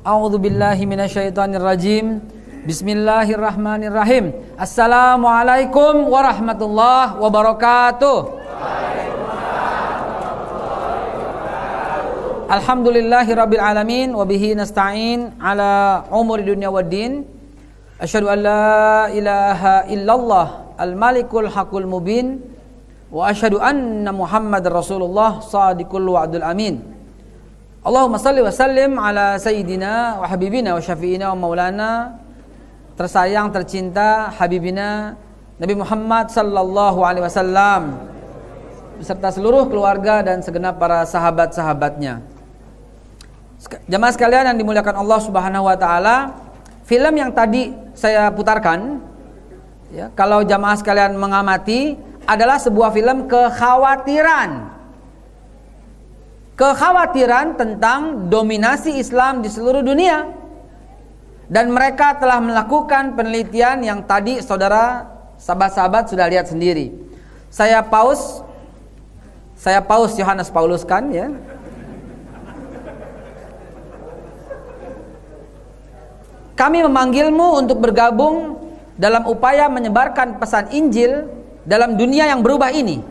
A'udzubillahi minasyaitonirrajim. Bismillahirrahmanirrahim. Assalamualaikum warahmatullahi wabarakatuh. Alhamdulillahirabbil alamin wa bihi nasta'in ala umuri dunya waddin. Asyhadu an la ilaha illallah al-malikul haqqul mubin wa asyhadu anna Muhammadar Rasulullah shadiqul wa'dul amin. Allahumma salli wa sallim ala sayyidina wa habibina wa syafi'ina wa maulana, tersayang tercinta habibina Nabi Muhammad sallallahu alaihi wasallam beserta seluruh keluarga dan segenap para sahabat-sahabatnya. Jamaah sekalian yang dimuliakan Allah Subhanahu wa taala, film yang tadi saya putarkan ya, kalau jamaah sekalian mengamati adalah sebuah film kekhawatiran tentang dominasi Islam di seluruh dunia. Dan mereka telah melakukan penelitian yang tadi saudara sahabat-sahabat sudah lihat sendiri. Saya paus Yohanes Paulus kan ya. Kami memanggilmu untuk bergabung dalam upaya menyebarkan pesan Injil dalam dunia yang berubah ini.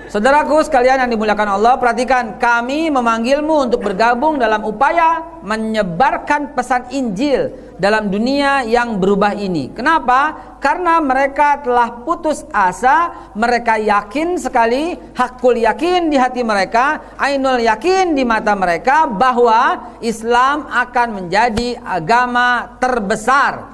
Saudaraku sekalian yang dimuliakan Allah, perhatikan, kami memanggilmu untuk bergabung dalam upaya menyebarkan pesan Injil dalam dunia yang berubah ini. Kenapa? Karena mereka telah putus asa, mereka yakin sekali, hakul yakin di hati mereka, ainul yakin di mata mereka bahwa Islam akan menjadi agama terbesar.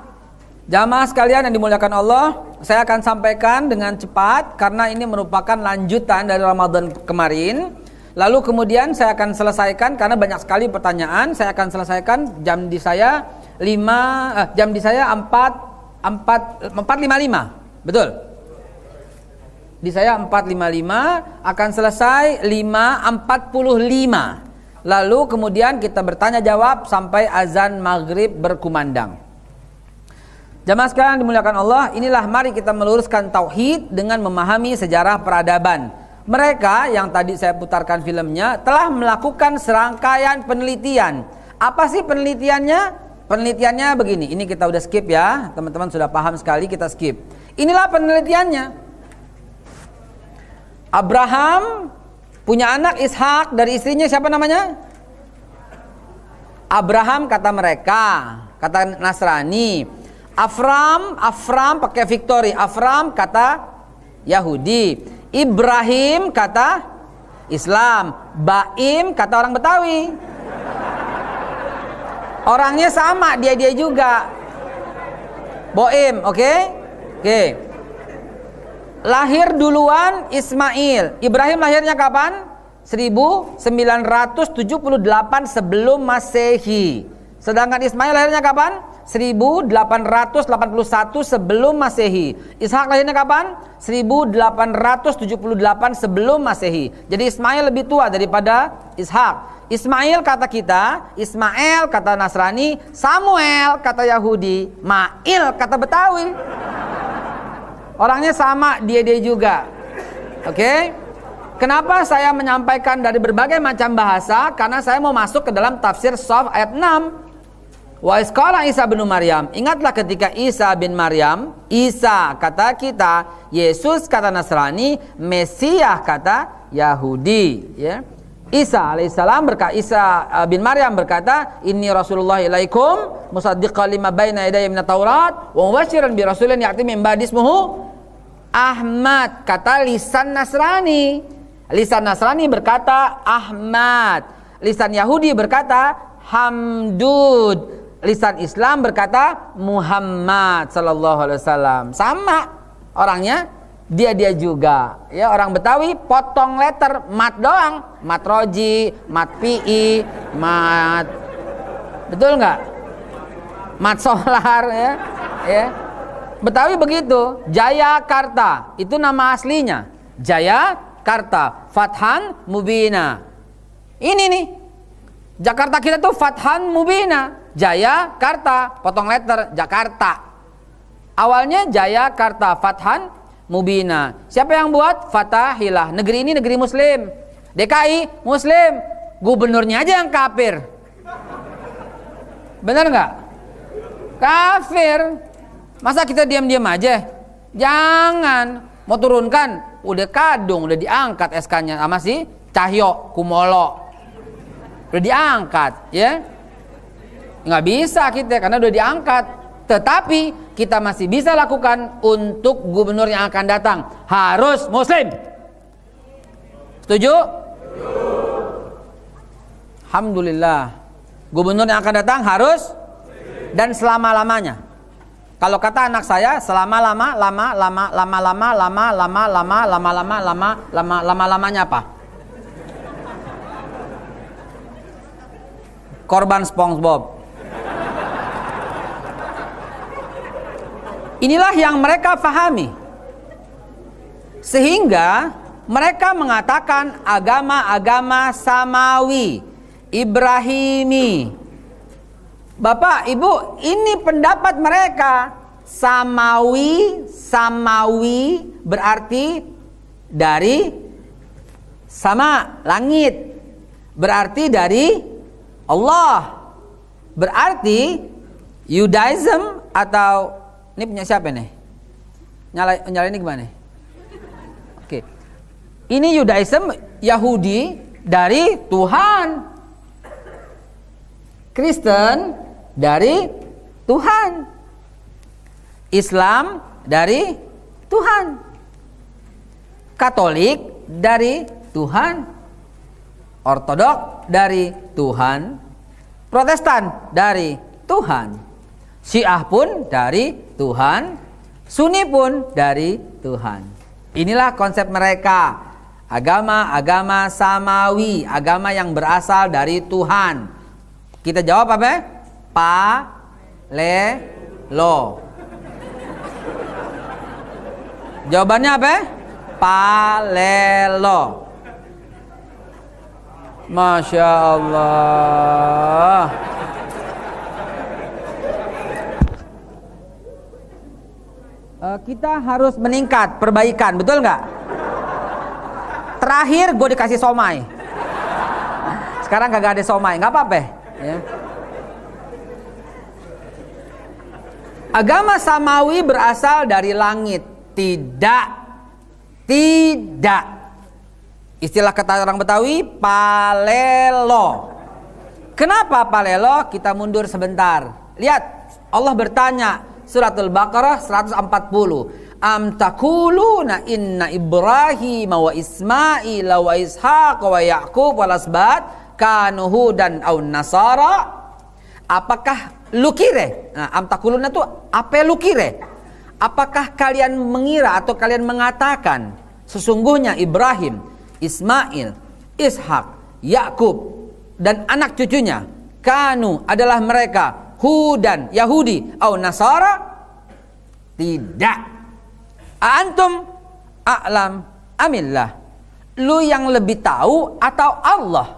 Jamaah sekalian yang dimuliakan Allah, saya akan sampaikan dengan cepat karena ini merupakan lanjutan dari Ramadan kemarin. Lalu kemudian saya akan selesaikan karena banyak sekali pertanyaan. Saya akan selesaikan jam di saya 4.55. Betul? Di saya 4.55 akan selesai 5.45. Lalu kemudian kita bertanya jawab sampai azan maghrib berkumandang. Jamaah sekalian dimuliakan Allah, inilah mari kita meluruskan tauhid dengan memahami sejarah peradaban. Mereka yang tadi saya putarkan filmnya telah melakukan serangkaian penelitian. Apa sih penelitiannya? Penelitiannya begini, ini kita udah skip ya, teman-teman sudah paham sekali, kita skip. Inilah penelitiannya. Abraham punya anak Ishak dari istrinya siapa namanya? Abraham kata mereka, kata Nasrani. Afram pakai victory. Afram kata Yahudi. Ibrahim kata Islam. Baim kata orang Betawi. Orangnya sama, dia juga. Boim, oke? Oke. Lahir duluan Ismail. Ibrahim lahirnya kapan? 1978 sebelum Masehi. Sedangkan Ismail lahirnya kapan? 1881 sebelum Masehi. Ishak lahirnya kapan? 1878 sebelum Masehi. Jadi Ismail lebih tua daripada Ishak. Ismail kata kita, Ismail kata Nasrani, Samuel kata Yahudi, Mail kata Betawi. Orangnya sama, dia juga. Oke? Kenapa saya menyampaikan dari berbagai macam bahasa? Karena saya mau masuk ke dalam tafsir Shaf ayat 6. Wa isqala Isa bin Maryam. Ingatlah ketika Isa bin Maryam, Isa kata kita, Yesus kata Nasrani, Mesias kata Yahudi, ya. Isa alaihissalam Isa bin Maryam berkata, Inni Rasulullah ilaikum musaddiqan lima baina yadayya minat Taurat wa mubasysyiran bi rasulin ya'ti min ba'di ismuhu Ahmad. Kata lisan Nasrani. Lisan Nasrani berkata Ahmad. Lisan Yahudi berkata Hamdud. Lisan Islam berkata Muhammad sallallahu alaihi wasallam. Sama orangnya, dia juga. Ya, orang Betawi potong letter, mat doang. Mat roji, mat pi, mat. Betul nggak? Mat solar ya. Ya. Betawi begitu. Jayakarta itu nama aslinya. Jayakarta, Fathan Mubina. Ini nih. Jakarta kita tuh Fathan Mubina. Jayakarta, potong letter Jakarta. Awalnya Jayakarta, Fathan Mubina. Siapa yang buat? Fathahilah. Negeri ini negeri muslim. DKI muslim. Gubernurnya aja yang kafir. Benar nggak? Kafir. Masa kita diam-diam aja? Jangan. Mau turunkan, udah kadung, udah diangkat SK-nya sama si Cahyo Kumolo. Udah diangkat, ya. Nggak bisa kita karena udah diangkat. Tetapi kita masih bisa lakukan untuk gubernur yang akan datang. Harus muslim. Setuju? Alhamdulillah. Gubernur yang akan datang harus dan selama-lamanya. Kalau kata anak saya, lama-lamanya apa? Korban SpongeBob. Inilah yang mereka fahami. Sehingga mereka mengatakan agama-agama samawi, Ibrahimi. Bapak, Ibu, ini pendapat mereka. Samawi berarti dari sama, langit. Berarti dari Allah. Berarti Judaism atau ini punya siapa nih? Nyala ini gimana? Oke. Ini Judaism, Yahudi dari Tuhan. Kristen dari Tuhan. Islam dari Tuhan. Katolik dari Tuhan. Ortodok dari Tuhan. Protestan dari Tuhan. Syiah pun dari Tuhan. Sunni pun dari Tuhan. Inilah konsep mereka. Agama-agama samawi, agama yang berasal dari Tuhan. Kita jawab apa? Palelo. Jawabannya apa? Palelo. Masya Allah. Kita harus meningkat, perbaikan, betul nggak? Terakhir gue dikasih somai. Sekarang kagak ada somai, nggak apa-apa. Ya. Agama samawi berasal dari langit. Tidak. Istilah kata orang Betawi, palelo. Kenapa palelo? Kita mundur sebentar. Lihat, Allah bertanya, Suratul Baqarah 140. Am taquluna inna Ibrahim wa Ismail wa Ishaq wa Yaqub wal asbat kanu hudan au nasara. Apakah lu kira? Nah, am taquluna itu apa lu kira? Apakah kalian mengira atau kalian mengatakan sesungguhnya Ibrahim, Ismail, Ishak, Yakub dan anak cucunya kanu adalah mereka hudan Yahudi au Nasara? Tidak. Antum a'lam amillah. Lu yang lebih tahu atau Allah?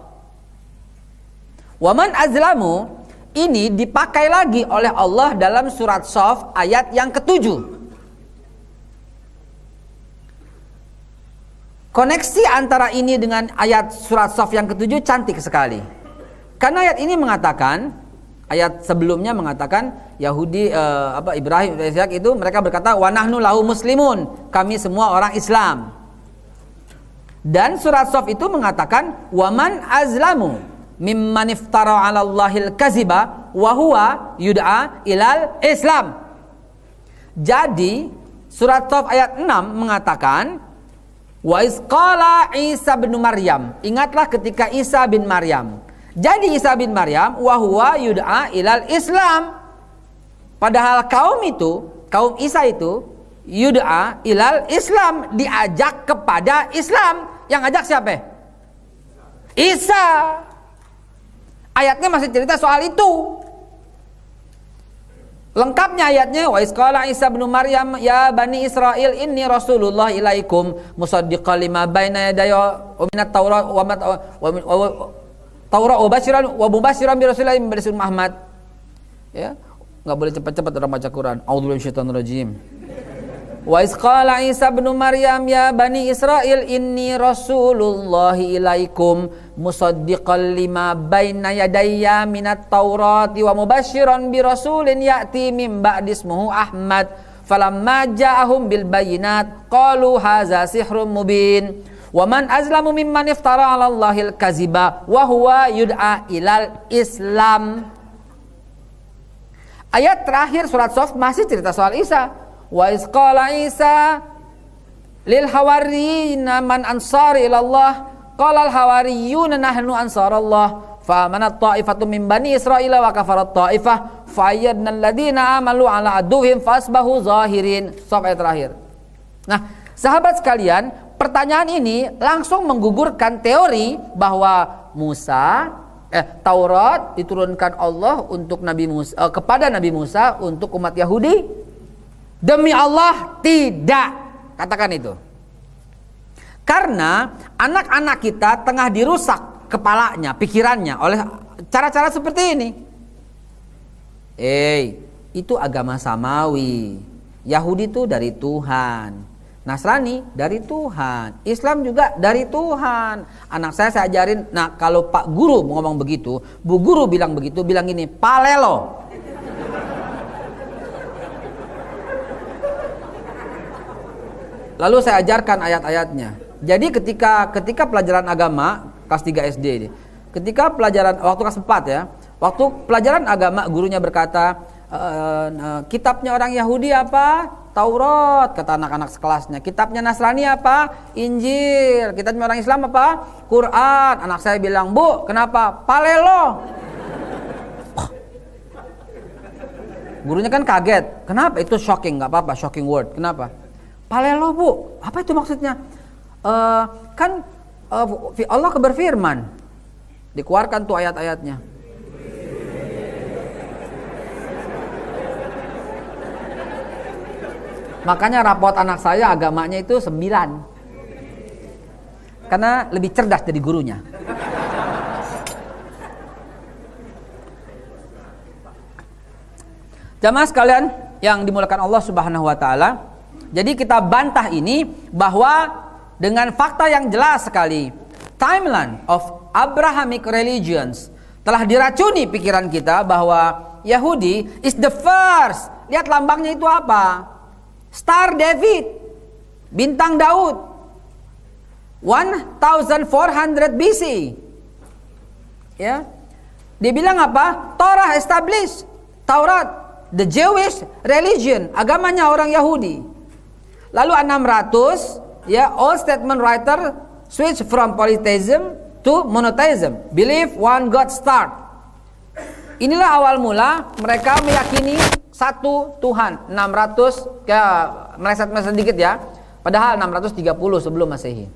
Waman azlamu ini dipakai lagi oleh Allah dalam surat Shaf ayat yang ke-7. Koneksi antara ini dengan ayat surat Shaf yang ke-7 cantik sekali. Karena ayat ini mengatakan, ayat sebelumnya mengatakan Yahudi Ibrahim dan Ishak itu mereka berkata wa nahnu lahu muslimun, kami semua orang Islam. Dan surat Shaf itu mengatakan waman azlamu mimman iftara 'ala Allahil kaziba wa huwa yud'a ilal Islam. Jadi surat Shaf ayat 6 mengatakan wa isqala Isa bin Maryam. Ingatlah ketika Isa bin Maryam. Jadi Isa bin Maryam wa huwa yud'a ilal Islam. Padahal kaum Isa itu yud'a ilal Islam, diajak kepada Islam. Yang ajak siapa? Isa. Ayatnya masih cerita soal itu. Lengkapnya ayatnya wa isqala Isa bin Maryam ya bani Israil inni rasulullah ilaikum musaddiqan lima baina yadayya wa minat taurat wa Taurat wa mubasyiran bi Rasulillah Muhammad. Ya, enggak boleh cepat-cepat orang baca Quran. A'udzubillahi minasyaitonir rajim. Wa iz qala Isa bin Maryam ya bani Israil inni rasulullahi ilaikum musaddiqan lima baina yadayya minat taurati wa mubasysyiran bi rasulin ya'ti min ba'di ismuhu Ahmad falamma ja'ahum bil bayyinat qalu hadza sihrun mubin wa man azlamu mimman iftara 'ala Allahil kaziba wa huwa yud'a ilal Islam. Ayat terakhir surat Shaf masih cerita soal Isa. Wa iz qala Isa lil hawariyina man ansari ila Allah qala al hawariyuna nahnu ansarallah fa amanat ta'ifatun min bani Israila wa kafarat ta'ifah fa ayyadna alladhina amalu ala aduhim fasbahu zahirin. Sampai ayat terakhir. Nah, sahabat sekalian, pertanyaan ini langsung menggugurkan teori bahwa Taurat diturunkan Allah untuk Nabi Musa, kepada Nabi Musa untuk umat Yahudi. Demi Allah tidak, katakan itu. Karena anak-anak kita tengah dirusak kepalanya, pikirannya oleh cara-cara seperti ini. Itu agama samawi. Yahudi itu dari Tuhan, Nasrani dari Tuhan, Islam juga dari Tuhan. Anak saya ajarin, nah kalau Pak Guru ngomong begitu, Bu Guru bilang begitu, bilang ini palelo. Lalu saya ajarkan ayat-ayatnya. Jadi ketika pelajaran agama kelas 3 SD ini, ketika pelajaran waktu kelas 4 ya, waktu pelajaran agama gurunya berkata, kitabnya orang Yahudi apa? Taurat, kata anak-anak sekelasnya. Kitabnya Nasrani apa? Injil. Kitabnya orang Islam apa? Quran. Anak saya bilang, "Bu, kenapa? Palelo." Gurunya kan kaget. Kenapa? Itu shocking, nggak apa-apa, shocking word. Kenapa? Palelo, Bu. Apa itu maksudnya? Allah berfirman. Dikeluarkan tuh ayat-ayatnya. Makanya rapot anak saya agamanya itu 9. Karena lebih cerdas dari gurunya. Jamaah sekalian yang dimuliakan Allah Subhanahu wa taala. Jadi kita bantah ini bahwa dengan fakta yang jelas sekali, timeline of Abrahamic religions telah diracuni pikiran kita bahwa Yahudi is the first. Lihat lambangnya itu apa? Star David, bintang Daud, 1400 BC. Ya, dia bilang apa? Torah established, Taurat, the Jewish religion, agamanya orang Yahudi. Lalu 600, ya, Old Testament writer switch from polytheism to monotheism, believe one God start. Inilah awal mula mereka meyakini satu Tuhan. 600, ya meleset sedikit ya, padahal 630 sebelum Masehi.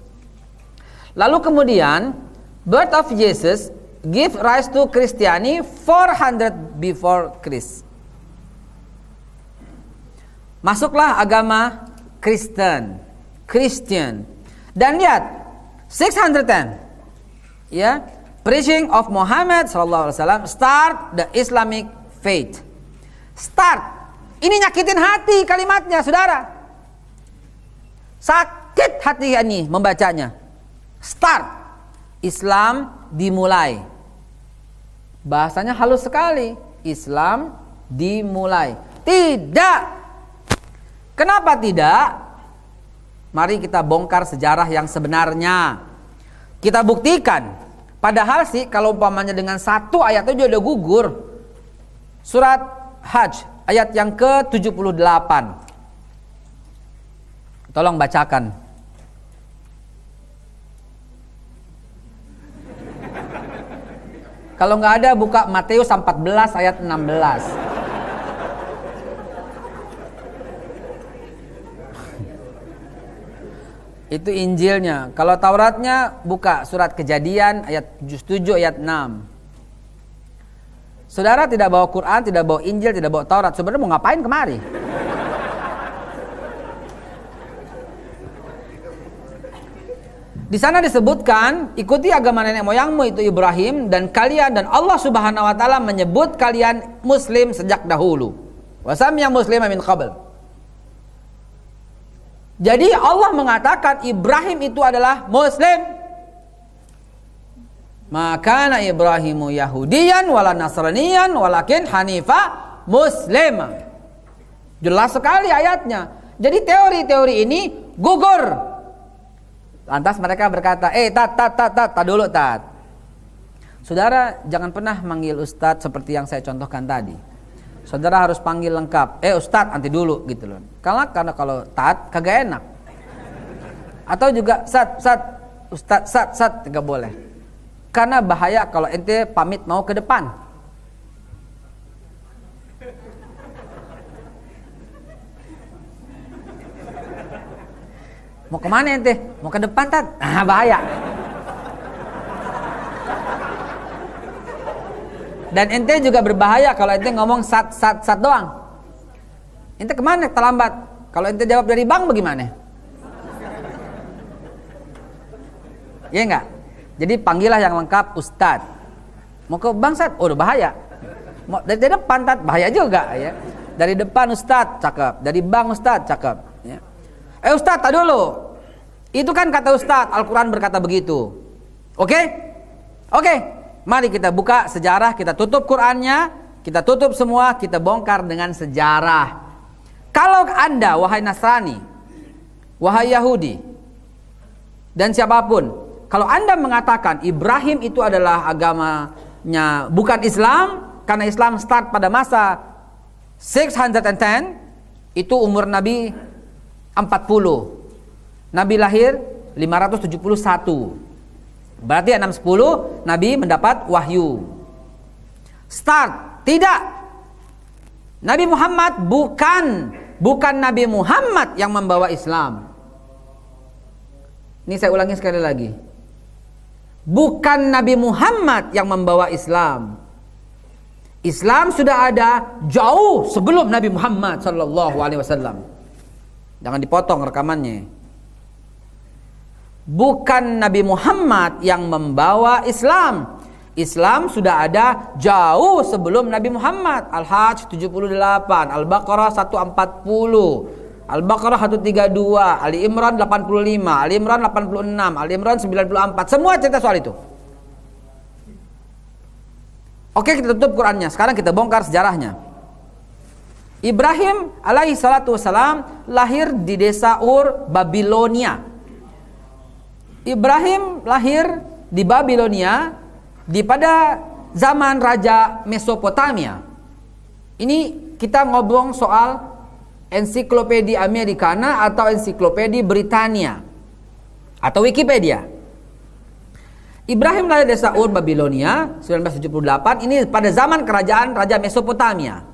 Lalu kemudian birth of Jesus give rise to Christianity 400 before Christ. Masuklah agama Christian. Dan lihat 610, ya, preaching of Muhammad sallallahu alaihi wasallam start the Islamic faith. Start. Ini nyakitin hati kalimatnya, saudara. Sakit hati ini membacanya. Start. Islam dimulai. Bahasanya halus sekali. Islam dimulai. Tidak. Kenapa tidak? Mari kita bongkar sejarah yang sebenarnya. Kita buktikan. Padahal sih kalau umpamanya dengan satu ayat itu udah gugur. Surat Hajj ayat yang ke-78. Tolong bacakan. Kalau nggak ada buka Matius 14 ayat 16. Itu Injilnya. Kalau Tauratnya buka surat Kejadian ayat 7 ayat 6. Saudara tidak bawa Quran, tidak bawa Injil, tidak bawa Taurat. Sebenarnya mau ngapain kemari? Di sana disebutkan, ikuti agama nenek moyangmu itu Ibrahim dan kalian, dan Allah Subhanahu wa taala menyebut kalian muslim sejak dahulu. Wa samya muslima min qabl. Jadi Allah mengatakan Ibrahim itu adalah Muslim. Maka Ibrahimu Yahudiyan wala Nasraniyan walakin Hanifa Muslim. Jelas sekali ayatnya. Jadi teori-teori ini gugur. Lantas mereka berkata, tat dulu tat. Saudara jangan pernah manggil Ustadz seperti yang saya contohkan tadi. Saudara harus panggil lengkap. Ustadz nanti dulu gitu loh. Karena kalau tat kagak enak. Atau juga Ustadz tidak boleh. Karena bahaya kalau ente pamit mau ke depan. Mau kemana ente? Mau ke depan tat? Bahaya. Dan ente juga berbahaya kalau ente ngomong sat doang. Ente kemana terlambat? Kalau ente jawab dari bank bagaimana? Iya enggak? Jadi panggillah yang lengkap Ustadz. Mau ke bank Ustadz? Oh udah bahaya. Mau dari depan tat bahaya juga ya. Dari depan Ustadz cakep. Dari bank Ustadz cakep ya. Ustadz tak dulu. Itu kan kata Ustadz, Al-Quran berkata begitu. Oke? Mari kita buka sejarah, kita tutup Qurannya, kita tutup semua, kita bongkar dengan sejarah. Kalau Anda, wahai Nasrani, wahai Yahudi, dan siapapun, kalau Anda mengatakan Ibrahim itu adalah agamanya bukan Islam, karena Islam start pada masa 610, itu umur Nabi 40. Nabi lahir 571. Berarti 610 Nabi mendapat wahyu. Start. Tidak. Nabi Muhammad bukan Nabi Muhammad yang membawa Islam. Ini saya ulangi sekali lagi. Bukan Nabi Muhammad yang membawa Islam. Islam sudah ada jauh sebelum Nabi Muhammad sallallahu alaihi wasallam. Jangan dipotong rekamannya. Bukan Nabi Muhammad yang membawa Islam. Islam sudah ada jauh sebelum Nabi Muhammad. Al-Hajj 78, Al-Baqarah 140, Al-Baqarah 132, Ali Imran 85, Ali Imran 86, Ali Imran 94. Semua cerita soal itu. Oke, kita tutup Qurannya. Sekarang kita bongkar sejarahnya. Ibrahim alaihi salatu wassalam lahir di desa Ur, Babilonia. Ibrahim lahir di Babilonia pada zaman Raja Mesopotamia. Ini kita ngobrol soal ensiklopedia Americana atau ensiklopedia Britania atau Wikipedia. Ibrahim lahir di desa Ur, Babilonia 1978. Ini pada zaman kerajaan Raja Mesopotamia.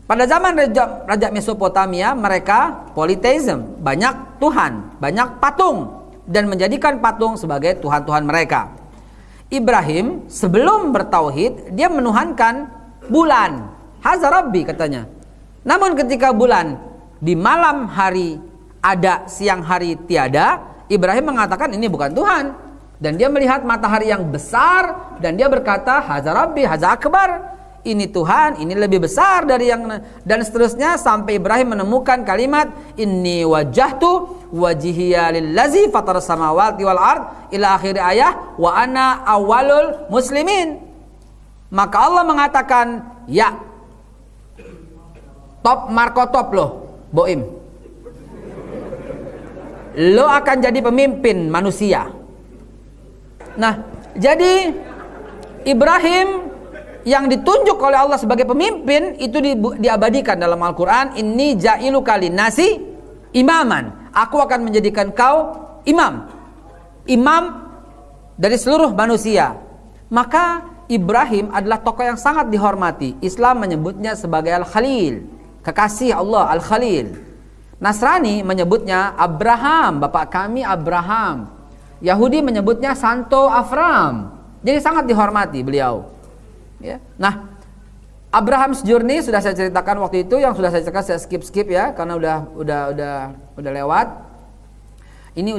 Pada zaman Raja Mesopotamia mereka politeism, banyak Tuhan, banyak patung, dan menjadikan patung sebagai Tuhan-Tuhan mereka. Ibrahim sebelum bertauhid dia menuhankan bulan. Hadza Rabbi katanya. Namun ketika bulan di malam hari ada, siang hari tiada, Ibrahim mengatakan ini bukan Tuhan. Dan dia melihat matahari yang besar dan dia berkata hadza Rabbi, hadza akbar. Ini Tuhan, ini lebih besar dari yang, dan seterusnya sampai Ibrahim menemukan kalimat inni wajjahtu wajhiya lillazi fataras samawati wal ard ila akhir ayah wa ana awwalul muslimin. Maka Allah mengatakan, ya top Marco top loh, Boim, lo akan jadi pemimpin manusia. Nah, jadi Ibrahim yang ditunjuk oleh Allah sebagai pemimpin itu diabadikan dalam Al-Quran. Inni ja'ilu nasi imaman. Aku akan menjadikan kau imam dari seluruh manusia. Maka Ibrahim adalah tokoh yang sangat dihormati. Islam menyebutnya sebagai Al-Khalil, kekasih Allah, Al-Khalil. Nasrani menyebutnya Abraham, bapak kami Abraham. Yahudi menyebutnya Santo Avram. Jadi sangat dihormati beliau. Ya. Nah, Abraham's Journey sudah saya ceritakan waktu itu, yang sudah saya ceritakan saya skip ya karena udah lewat. Ini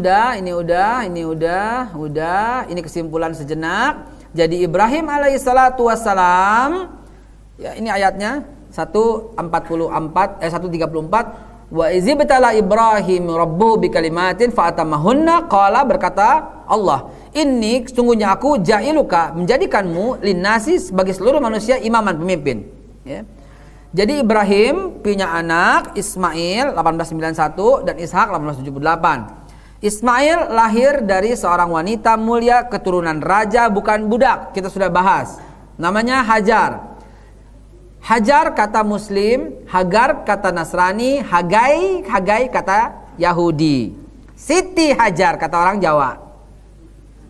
ini kesimpulan sejenak. Jadi Ibrahim alaihi salatu wassalam, ya ini ayatnya 134 Wa izibtala Ibrahim rabbuhu bikalimatin fa'atamahunna, qala, berkata Allah, ini sesungguhnya aku ja'iluka, menjadikanmu linnasi, sebagai seluruh manusia, imaman, pemimpin. Ya. Jadi Ibrahim punya anak Ismail 1891 dan Ishak 1878. Ismail lahir dari seorang wanita mulia, keturunan raja, bukan budak. Kita sudah bahas. Namanya Hajar. Hajar kata Muslim, Hagar kata Nasrani, Hagai kata Yahudi. Siti Hajar kata orang Jawa.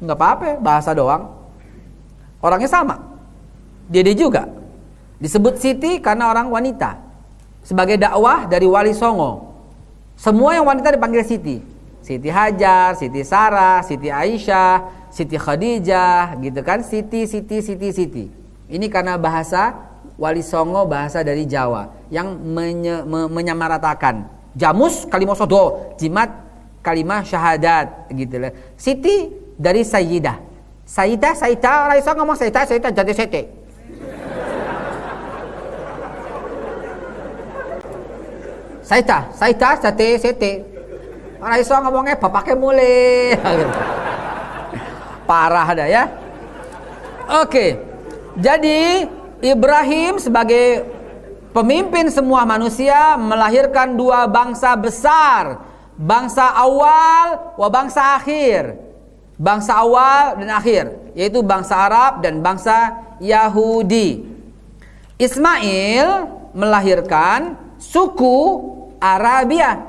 Enggak apa-apa, bahasa doang. Orangnya sama. Dia juga. Disebut Siti karena orang wanita. Sebagai dakwah dari Wali Songo. Semua yang wanita dipanggil Siti. Siti Hajar, Siti Sarah, Siti Aisyah, Siti Khadijah, gitu kan? Siti. Ini karena bahasa Wali Songo, bahasa dari Jawa yang menyamaratakan. Jamus kalimah sodo, jimat kalimah syahadat, gitu lah. Siti dari Sayyidah. Sayyidah, orang iso ngomong Sayyidah jadi sete. Sayyidah jadi sete. Orang iso ngomongnya bapaknya mulai. Parah dah ya. Oke. Jadi Ibrahim sebagai pemimpin semua manusia melahirkan dua bangsa besar, bangsa awal wa bangsa akhir. Bangsa awal dan akhir, yaitu bangsa Arab dan bangsa Yahudi. Ismail melahirkan suku Arabia.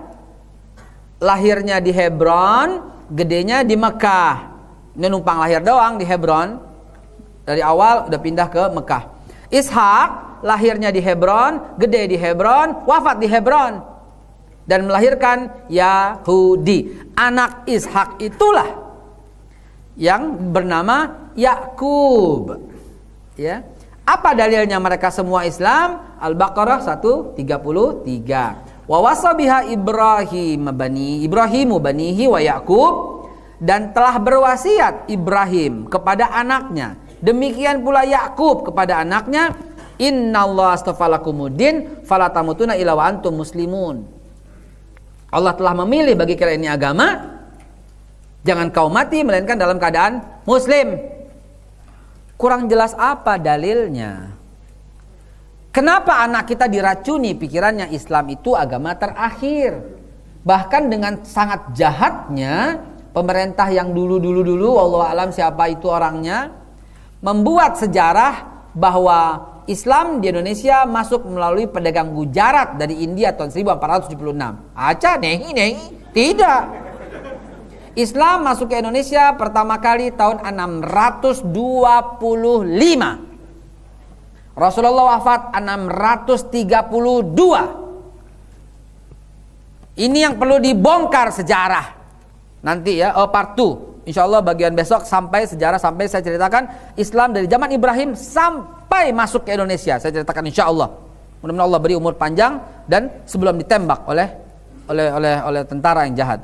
Lahirnya di Hebron, gedenya di Mekah. Ini numpang lahir doang di Hebron. Dari awal udah pindah ke Mekah. Ishak lahirnya di Hebron, gede di Hebron, wafat di Hebron, dan melahirkan Yahudi. Anak Ishak itulah yang bernama Yakub. Ya. Apa dalilnya mereka semua Islam? Al-Baqarah 133. Wa wasa biha Ibrahimu banihi wa Yakub, dan telah berwasiat Ibrahim kepada anaknya, demikian pula Yakub kepada anaknya, innallaha astafalakumuddin fala tamutuna illa wa antum muslimun. Allah telah memilih bagi kalian ini agama, jangan kau mati melainkan dalam keadaan muslim. Kurang jelas apa dalilnya? Kenapa anak kita diracuni pikirannya Islam itu agama terakhir? Bahkan dengan sangat jahatnya pemerintah yang dulu wallahu alam siapa itu orangnya, membuat sejarah bahwa Islam di Indonesia masuk melalui pedagang Gujarat dari India tahun 1476. Aca nehi. Tidak. Islam masuk ke Indonesia pertama kali tahun 625. Rasulullah wafat 632. Ini yang perlu dibongkar sejarah. Nanti ya, part 2. Insyaallah bagian besok sampai sejarah, sampai saya ceritakan Islam dari zaman Ibrahim sampai masuk ke Indonesia. Saya ceritakan insyaallah. Mudah-mudahan Allah beri umur panjang dan sebelum ditembak oleh tentara yang jahat.